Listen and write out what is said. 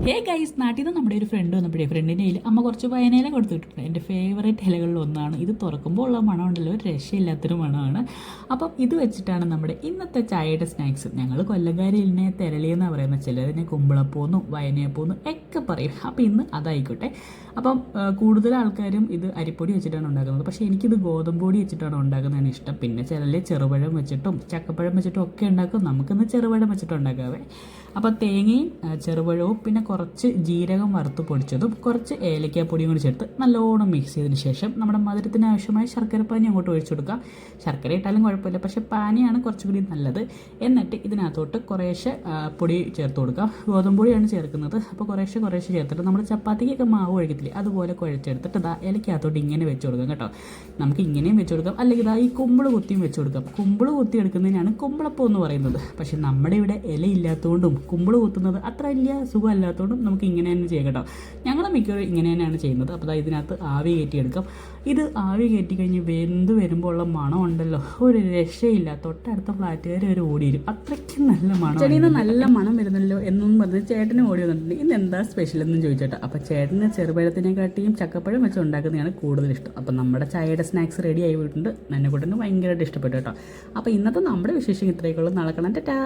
Hey guys, നാട്ടിൽ നിന്ന് നമ്മുടെ ഒരു ഫ്രണ്ട് വന്നപ്പോഴേ ഫ്രണ്ടിൻ്റെ കയ്യിൽ അമ്മ കുറച്ച് വയനയില കൊടുത്തിട്ടുണ്ട്. എൻ്റെ ഫേവറേറ്റ് ഇലകളിൽ ഒന്നാണ് ഇത്. തുറക്കുമ്പോൾ ഉള്ള മണമുണ്ടല്ലോ, ഒരു രക്ഷയില്ലാത്തൊരു മണമാണ്. അപ്പം ഇത് വെച്ചിട്ടാണ് നമ്മുടെ ഇന്നത്തെ ചായയുടെ സ്നാക്സ്. ഞങ്ങൾ കൊല്ലങ്കാരിലിനെ തെരളിയെന്നാണ് പറയുന്നത്, ചിലതിനെ കുമ്പളപ്പോന്നും വയനയപ്പോന്നും ഒക്കെ പറയും. അപ്പോൾ ഇന്ന് അതായിക്കോട്ടെ. അപ്പം കൂടുതൽ ആൾക്കാരും ഇത് അരിപ്പൊടി വെച്ചിട്ടാണ് ഉണ്ടാക്കുന്നത്, പക്ഷേ എനിക്കിത് ഗോതമ്പ് പൊടി വെച്ചിട്ടാണ് ഉണ്ടാക്കുന്നതാണ് ഇഷ്ടം. പിന്നെ ചിലർ ചെറുപഴം വെച്ചിട്ടും ചക്കപ്പഴം വെച്ചിട്ടും ഒക്കെ ഉണ്ടാക്കും. നമുക്കിന്ന് ചെറുപഴം വെച്ചിട്ട് ഉണ്ടാക്കാവേ. അപ്പോൾ തേങ്ങയും ചെറുപഴവും പിന്നെ കുറച്ച് ജീരകം വറുത്ത് പൊടിച്ചതും കുറച്ച് ഏലക്കാപ്പൊടിയും കൂടി ചേർത്ത് നല്ലോണം മിക്സ് ചെയ്തതിന് ശേഷം നമ്മുടെ മധുരത്തിന് ആവശ്യമായ ശർക്കരപ്പാനി അങ്ങോട്ട് ഒഴിച്ചു കൊടുക്കാം. ശർക്കര ഇട്ടാലും കുഴപ്പമില്ല, പക്ഷേ പാനിയാണ് കുറച്ചുകൂടി നല്ലത്. എന്നിട്ട് ഇതിനകത്തോട്ട് കുറേശ്ശെ പൊടി ചേർത്ത് കൊടുക്കാം. ഗോതമ്പ് പൊടിയാണ് ചേർക്കുന്നത്. അപ്പോൾ കുറേശ്ശെ ചേർത്തിട്ട് നമ്മൾ ചപ്പാത്തിക്കൊക്കെ മാവ് ഒഴിക്കത്തില്ലേ, അതുപോലെ കുഴച്ചെടുത്തിട്ട് ഇതാ ഇലക്കകത്തോട്ട് ഇങ്ങനെ വെച്ച് കൊടുക്കാം കേട്ടോ. നമുക്ക് ഇങ്ങനെയും വെച്ച് കൊടുക്കാം, അല്ലെങ്കിൽ ഇതാ ഈ കുമ്പിള് കുത്തിയും വെച്ച് കൊടുക്കാം. കുമ്പിള് കുത്തി എടുക്കുന്നതിനാണ് കുമ്പിളപ്പം എന്ന് പറയുന്നത്. പക്ഷേ നമ്മുടെ ഇവിടെ ഇല ഇല്ലാത്തതുകൊണ്ടും കുമ്പിള് കുത്തുന്നത് അത്ര വലിയ സുഖമല്ലാത്തതുകൊണ്ടും നമുക്ക് ഇങ്ങനെ തന്നെ ചെയ്യാം കേട്ടോ. ഞങ്ങൾ മിക്കവരും ഇങ്ങനെ തന്നെയാണ് ചെയ്യുന്നത്. അപ്പോൾ ഇതിനകത്ത് ആവി കയറ്റിയെടുക്കാം. ഇത് ആവി കയറ്റി കഴിഞ്ഞ് വെന്ത് വരുമ്പോൾ ഉള്ള മണം ഉണ്ടല്ലോ, ഒരു രക്ഷയില്ല. തൊട്ടടുത്ത ഫ്ലാറ്റുകാർ ഒരു ഓടി വരും, അത്രയ്ക്കും നല്ല മണം. ചെടിയിൽ നിന്ന് നല്ല മണം വരുന്നല്ലോ എന്നും പറഞ്ഞ് ചേട്ടന് ഓടി വന്നിട്ടുണ്ട്. ഇന്ന് എന്താ സ്പെഷ്യൽ എന്നും ചോദിച്ചോട്ടോ. അപ്പോൾ ചേട്ടന് ചെറുപഴത്തിനെക്കാട്ടിയും ചക്കപ്പഴം വെച്ച് ഉണ്ടാക്കുന്നതാണ് കൂടുതൽ ഇഷ്ടം. അപ്പോൾ നമ്മുടെ ചായയുടെ സ്നാക്സ് റെഡി ആയി പോയിട്ടുണ്ട്. എന്നെ കൂട്ടന് ഭയങ്കരമായിട്ട് ഇഷ്ടപ്പെട്ടു കേട്ടോ. അപ്പോൾ ഇന്നത്തെ നമ്മുടെ വിശേഷം ഇത്രയൊക്കെ ഉള്ളൂ. നാളെ കാണാം. ടാറ്റാ.